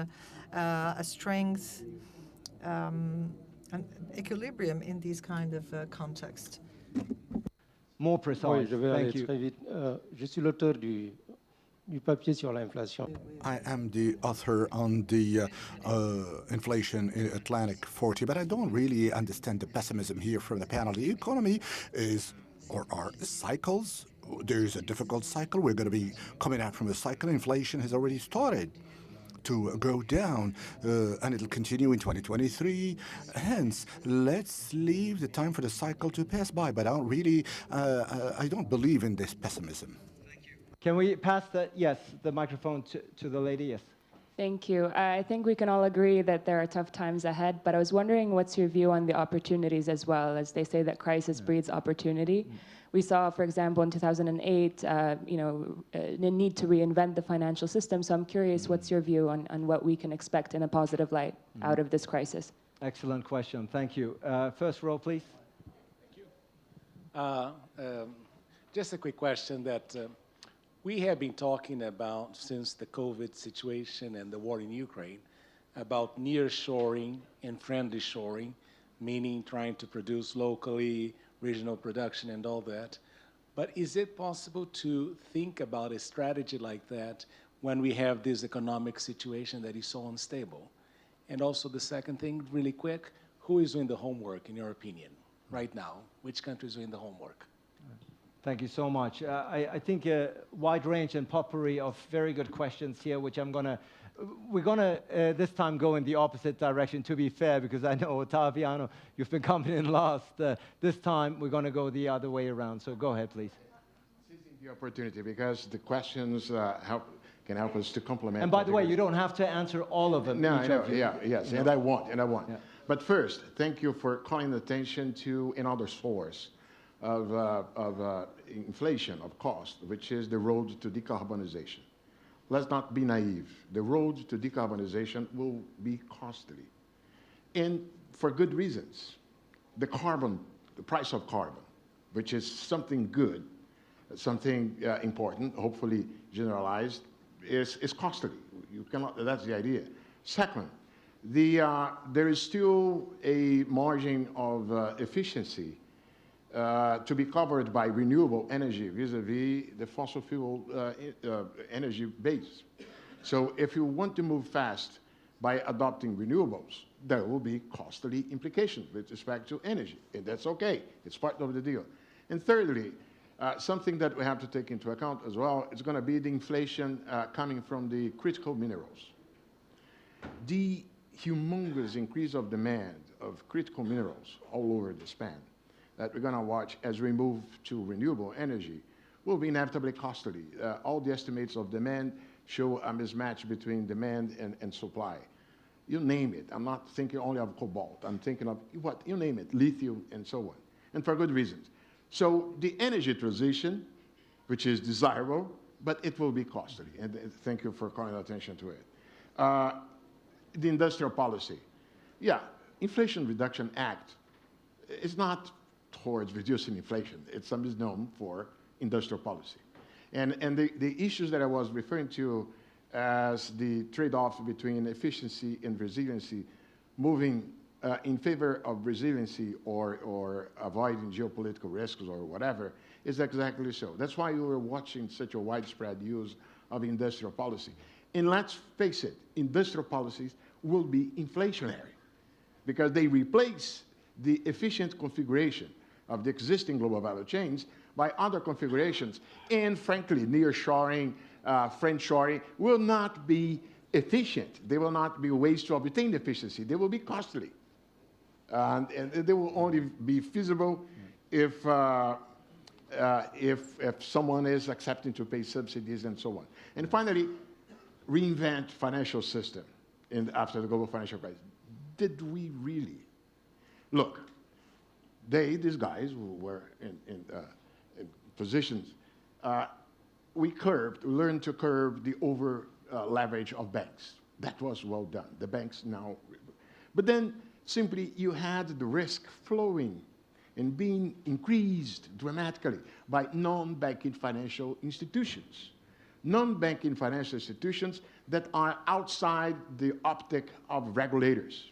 a strength, an equilibrium in these kind of context? More Oui, precise. je vais Thank aller you. très vite. Je suis l'auteur du papier sur l'inflation. I am the author on the inflation in Atlantic 40, but I don't really understand the pessimism here from the panel. The economy is, or are cycles. There's a difficult cycle. We're going to be coming out from a cycle. Inflation has already started to go down, and it'll continue in 2023. Hence, let's leave the time for the cycle to pass by. But I don't believe in this pessimism. Can we pass the microphone to the lady? Yes. Thank you. I think we can all agree that there are tough times ahead, but I was wondering what's your view on the opportunities as well, as they say that crisis breeds opportunity. We saw, for example, in 2008, a need to reinvent the financial system. So I'm curious, what's your view on what we can expect in a positive light out of this crisis? Excellent question. Thank you. First row, please. Thank you. Just a quick question that we have been talking about since the COVID situation and the war in Ukraine about nearshoring and friendly shoring, meaning trying to produce locally, regional production and all that. But is it possible to think about a strategy like that when we have this economic situation that is so unstable? And also the second thing, really quick, who is doing the homework in your opinion right now? Which country is doing the homework? Thank you so much. I think a wide range and potpourri of very good questions here, which we're gonna this time go in the opposite direction, to be fair, because I know, Ottaviano, you've been coming in last. This time, we're gonna go the other way around. So go ahead, please. Seizing the opportunity, because the questions can help us to complement. And by the way, you don't have to answer all of them. No, I know, yes, and I won't. Yeah. But first, thank you for calling attention to another source of inflation, of cost, which is the road to decarbonization. Let's not be naive. The road to decarbonization will be costly, and for good reasons. The price of carbon, which is something good, something important, hopefully generalized, is costly. You cannot. That's the idea. Second, there is still a margin of efficiency to be covered by renewable energy vis-a-vis the fossil fuel energy base. So if you want to move fast by adopting renewables, there will be costly implications with respect to energy, and that's okay. It's part of the deal. And thirdly, something that we have to take into account as well is going to be the inflation coming from the critical minerals. The humongous increase of demand of critical minerals all over the span that we're going to watch as we move to renewable energy will be inevitably costly. All the estimates of demand show a mismatch between demand and supply. You name it. I'm not thinking only of cobalt. I'm thinking of what, you name it, lithium and so on, and for good reasons. So the energy transition, which is desirable, but it will be costly, and thank you for calling attention to it. The industrial policy. Yeah, Inflation Reduction Act is not towards reducing inflation. It's a misnomer for industrial policy. And the issues that I was referring to as the trade-off between efficiency and resiliency, moving in favor of resiliency or avoiding geopolitical risks or whatever, is exactly so. That's why you were watching such a widespread use of industrial policy. And let's face it, industrial policies will be inflationary because they replace the efficient configuration of the existing global value chains by other configurations. And frankly, nearshoring, friendshoring will not be efficient. They will not be ways to obtain efficiency. They will be costly. And they will only be feasible if someone is accepting to pay subsidies and so on. And finally, reinvent financial system after the global financial crisis. Did we really? Look, these guys who were in positions, we learned to curb the over leverage of banks. That was well done. The banks now, but then simply you had the risk flowing and being increased dramatically by non-banking financial institutions. Non-banking financial institutions that are outside the optic of regulators.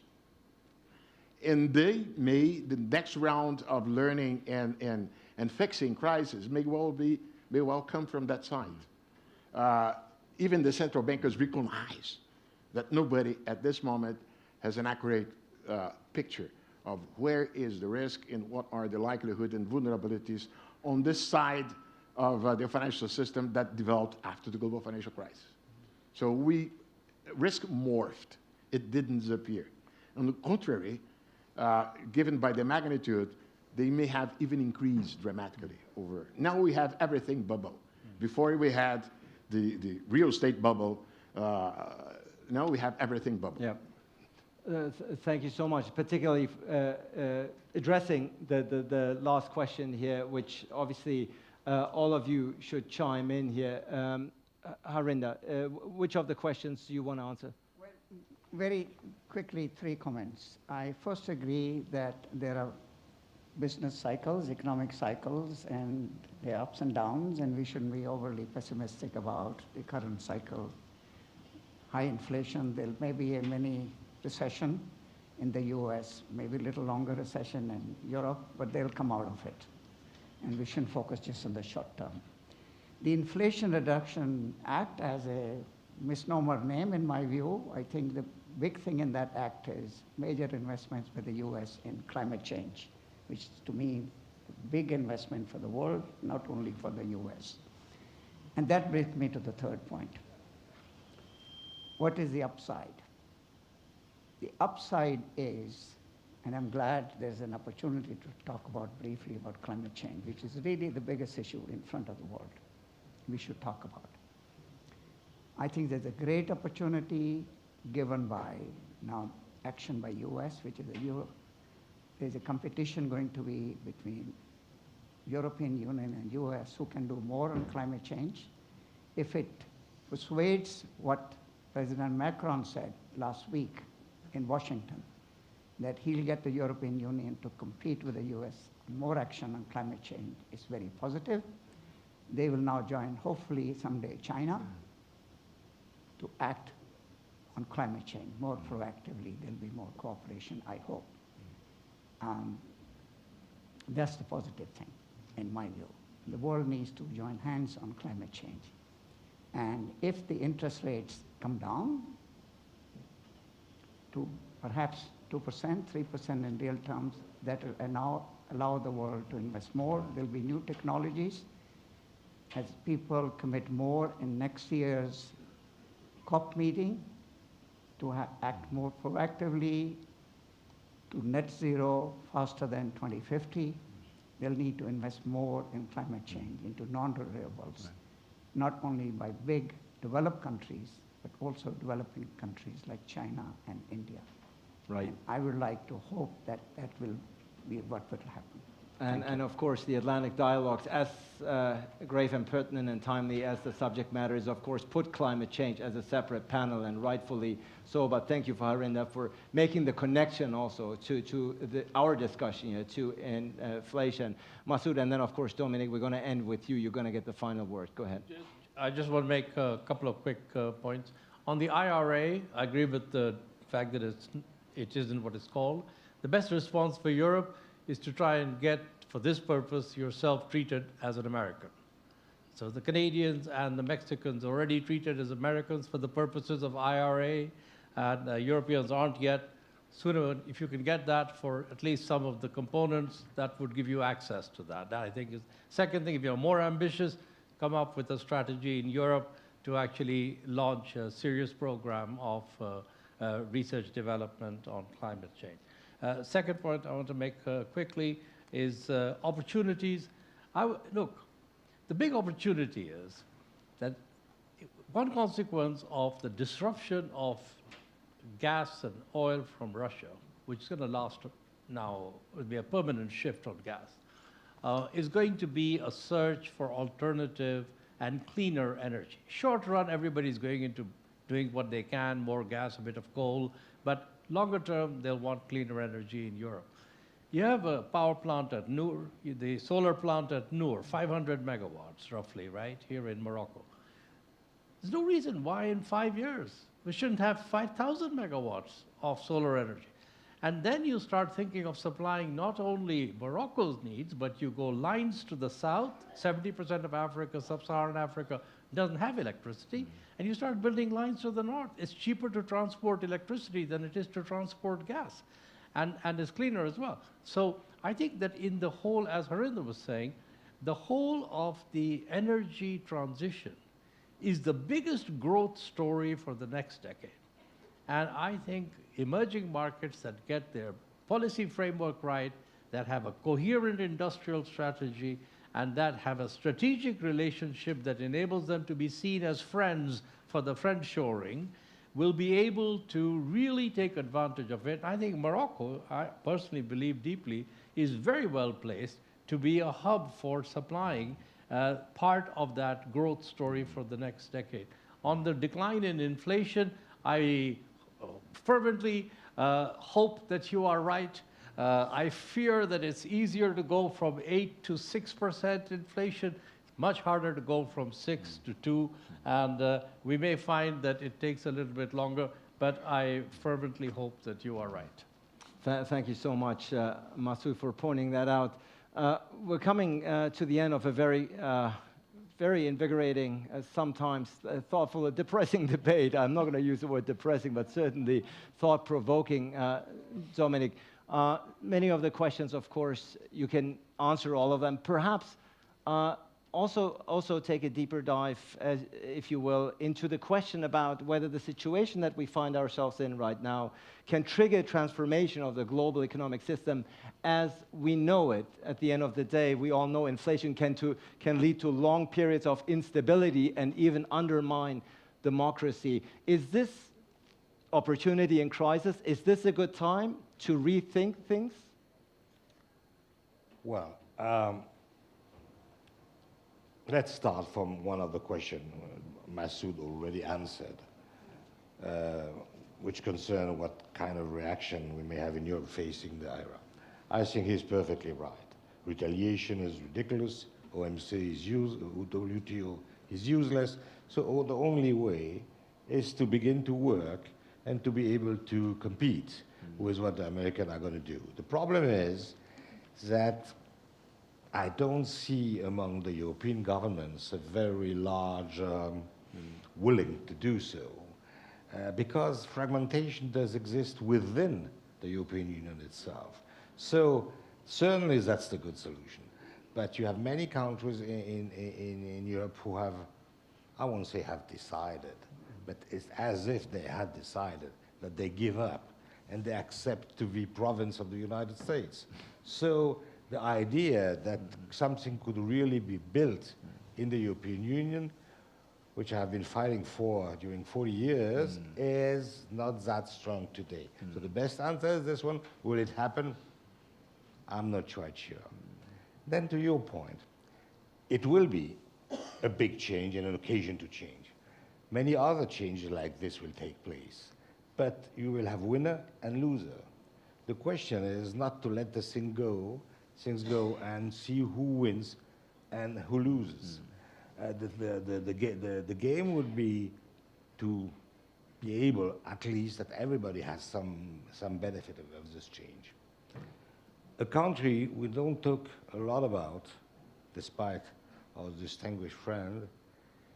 And they may, the next round of learning and fixing crisis may well come from that side. Even the central bankers recognize that nobody at this moment has an accurate picture of where is the risk and what are the likelihood and vulnerabilities on this side of the financial system that developed after the global financial crisis. So risk morphed. It didn't disappear. On the contrary, given by the magnitude, they may have even increased dramatically over. Now we have everything bubble. Before we had the real estate bubble. Now we have everything bubble. Yeah. Thank you so much, particularly addressing the last question here, which obviously all of you should chime in here. Harinder, which of the questions do you want to answer? Well, very quickly, 3 comments. I first agree that there are business cycles, economic cycles, and there are ups and downs, and we shouldn't be overly pessimistic about the current cycle. High inflation, there may be a mini recession in the US, maybe a little longer recession in Europe, but they'll come out of it. And we shouldn't focus just on the short term. The Inflation Reduction Act has a misnomer name in my view. I think the big thing in that act is major investments by the US in climate change, which is to me a big investment for the world, not only for the US. And that brings me to the 3rd point. What is the upside? The upside is, and I'm glad there's an opportunity to talk briefly about climate change, which is really the biggest issue in front of the world. We should talk about. I think there's a great opportunity given by now action by US, which is Europe. There's a competition going to be between European Union and US who can do more on climate change. If it persuades what President Macron said last week in Washington, that he'll get the European Union to compete with the US on more action on climate change, is very positive. They will now join, hopefully someday, China to act on climate change more proactively. There'll be more cooperation, I hope. That's the positive thing, in my view. The world needs to join hands on climate change. And if the interest rates come down to perhaps 2%, 3% in real terms, that will now allow the world to invest more. There'll be new technologies. As people commit more in next year's COP meeting to act more proactively to net zero faster than 2050, they'll need to invest more in climate change, into non-renewables, not only by big developed countries, but also developing countries like China and India. Right. And I would like to hope that that will be what will happen. And of course, the Atlantic dialogues, as grave and pertinent and timely as the subject matter is, of course, put climate change as a separate panel, and rightfully so. But thank you, Harinder, for making the connection also to our discussion here, to inflation. Masood, and then, of course, Dominic, we're going to end with you. You're going to get the final word. Go ahead. I just want to make a couple of quick points. On the IRA, I agree with the fact that it isn't what it's called. The best response for Europe is to try and get, for this purpose, yourself treated as an American. So the Canadians and the Mexicans are already treated as Americans for the purposes of IRA, and Europeans aren't yet. Sooner, if you can get that for at least some of the components, that would give you access to that. That, I think, is second thing. If you're more ambitious, come up with a strategy in Europe to actually launch a serious program of research development on climate change. Second point I want to make quickly is opportunities. Look, the big opportunity is that one consequence of the disruption of gas and oil from Russia, which is going to last now, will be a permanent shift on gas, is going to be a search for alternative and cleaner energy. Short run, everybody's going into doing what they can, more gas, a bit of coal, but longer term, they'll want cleaner energy in Europe. You have a power plant at Noor, the solar plant at Noor, 500 megawatts roughly, right, here in Morocco. There's no reason why in 5 years we shouldn't have 5,000 megawatts of solar energy. And then you start thinking of supplying not only Morocco's needs, but you go lines to the south. 70% of Africa, sub-Saharan Africa, doesn't have electricity. And you start building lines to the north. It's cheaper to transport electricity than it is to transport gas. And it's cleaner as well. So I think that in the whole, as Harinder was saying, the whole of the energy transition is the biggest growth story for the next decade. And I think emerging markets that get their policy framework right, that have a coherent industrial strategy, and that have a strategic relationship that enables them to be seen as friends for the friendshoring, will be able to really take advantage of it. I think Morocco, I personally believe deeply, is very well placed to be a hub for supplying part of that growth story for the next decade. On the decline in inflation, I fervently hope that you are right. I fear that it's easier to go from 8 to 6% inflation, much harder to go from 6 to 2, and we may find that it takes a little bit longer, but I fervently hope that you are right. Thank you so much, Masoud, for pointing that out. We're coming to the end of a very invigorating, sometimes thoughtful, depressing debate. I'm not going to use the word depressing, but certainly thought-provoking, Dominic. Many of the questions, of course, you can answer all of them. Perhaps also take a deeper dive, if you will, into the question about whether the situation that we find ourselves in right now can trigger transformation of the global economic system as we know it. At the end of the day, we all know inflation can lead to long periods of instability and even undermine democracy. Is this opportunity in crisis? Is this a good time to rethink things? Well, let's start from one of the questions Masoud already answered, which concern what kind of reaction we may have in Europe facing the IRA. I think he's perfectly right. Retaliation is ridiculous. OMC is WTO is useless. So the only way is to begin to work and to be able to compete with what the Americans are going to do. The problem is that I don't see among the European governments a very large willing to do so, because fragmentation does exist within the European Union itself. So certainly that's the good solution. But you have many countries in Europe who have, I won't say have decided, but it's as if they had decided that they give up and they accept to be province of the United States. So the idea that something could really be built in the European Union, which I have been fighting for during 40 years, is not that strong today. So the best answer is this one. Will it happen? I'm not quite sure. Then to your point, it will be a big change and an occasion to change. Many other changes like this will take place, but you will have winner and loser. The question is not to let the things go and see who wins and who loses. The game would be to be able, at least, that everybody has some benefit of this change. A country we don't talk a lot about, despite our distinguished friend,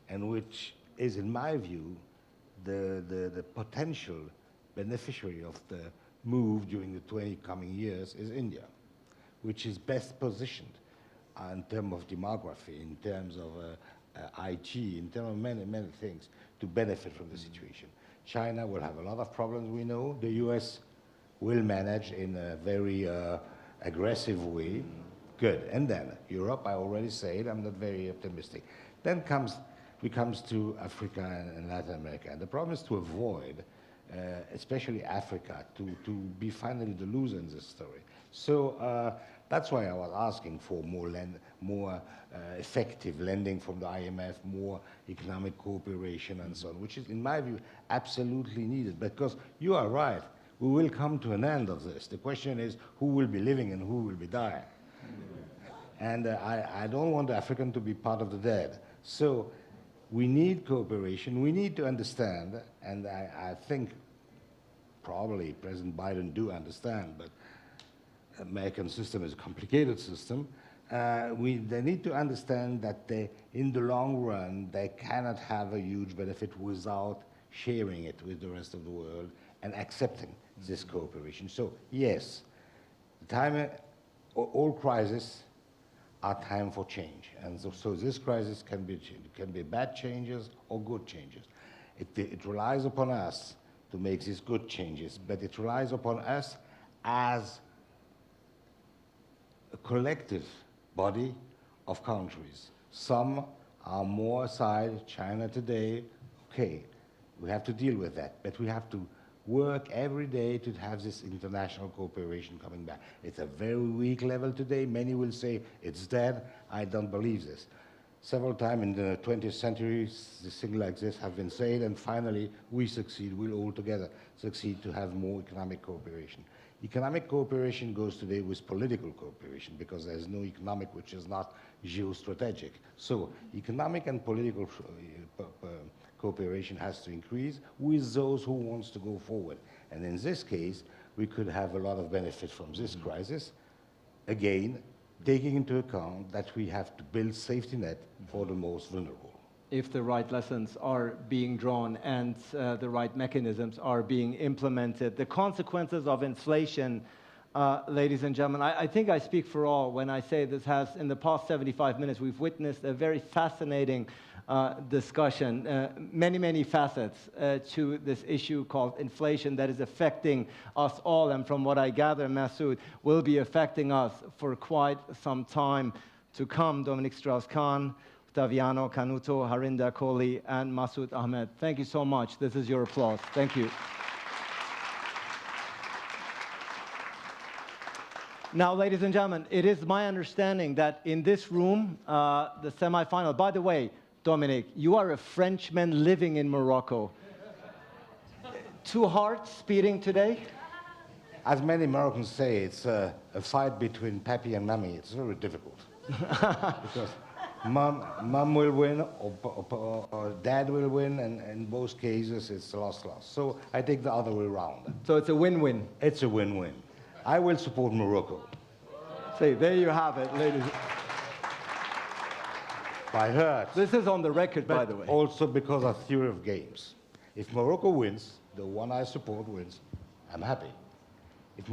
and which is, in my view, the potential beneficiary of the move during the 20 coming years, is India, which is best positioned in terms of demography, in terms of IT, in terms of many, many things, to benefit from the situation. China will have a lot of problems, we know. The US will manage in a very aggressive way. Good. And then Europe, I already said, I'm not very optimistic. Then we comes to Africa and Latin America. And the problem is to avoid, especially Africa, to be finally the loser in this story. So that's why I was asking for more effective lending from the IMF, more economic cooperation and so on, which is, in my view, absolutely needed. Because you are right, we will come to an end of this. The question is who will be living and who will be dying. And I don't want the African to be part of the dead. So we need cooperation. We need to understand, and I think probably President Biden do understand, but the American system is a complicated system. They need to understand that in the long run, they cannot have a huge benefit without sharing it with the rest of the world and accepting this cooperation. So yes, all crises are time for change. And so this crisis can be bad changes or good changes. It relies upon us to make these good changes, but it relies upon us as a collective body of countries. Some are more aside, China today, okay, we have to deal with that, but we have to work every day to have this international cooperation coming back. It's a very weak level today. Many will say it's dead. I don't believe this. Several times in the 20th century, things like this have been said, and finally we succeed, we'll all together succeed to have more economic cooperation. Economic cooperation goes today with political cooperation because there's no economic which is not geostrategic. So economic and political cooperation has to increase with those who wants to go forward. And in this case, we could have a lot of benefit from this crisis. Again, taking into account that we have to build safety net for the most vulnerable. If the right lessons are being drawn and the right mechanisms are being implemented. The consequences of inflation, ladies and gentlemen, I think I speak for all when I say this has, in the past 75 minutes, we've witnessed a very fascinating discussion, many facets to this issue called inflation that is affecting us all, and from what I gather, Masoud, will be affecting us for quite some time to come. Dominique Strauss-Kahn, Ottaviano Canuto, Harinder Kohli, and Masoud Ahmed. Thank you so much. This is your applause. Thank you. Now, ladies and gentlemen, it is my understanding that in this room, the semifinal, by the way, Dominique, you are a Frenchman living in Morocco. Two hearts beating today? As many Moroccans say, it's a fight between Papi and Mami. It's very difficult. Because mom will win or dad will win, and in both cases it's loss-loss. So I take the other way around. So it's a win-win? It's a win-win. I will support Morocco. See, there you have it, ladies. By heart. This is on the record, by the way. Also because of theory of games. If Morocco wins, the one I support wins, I'm happy. If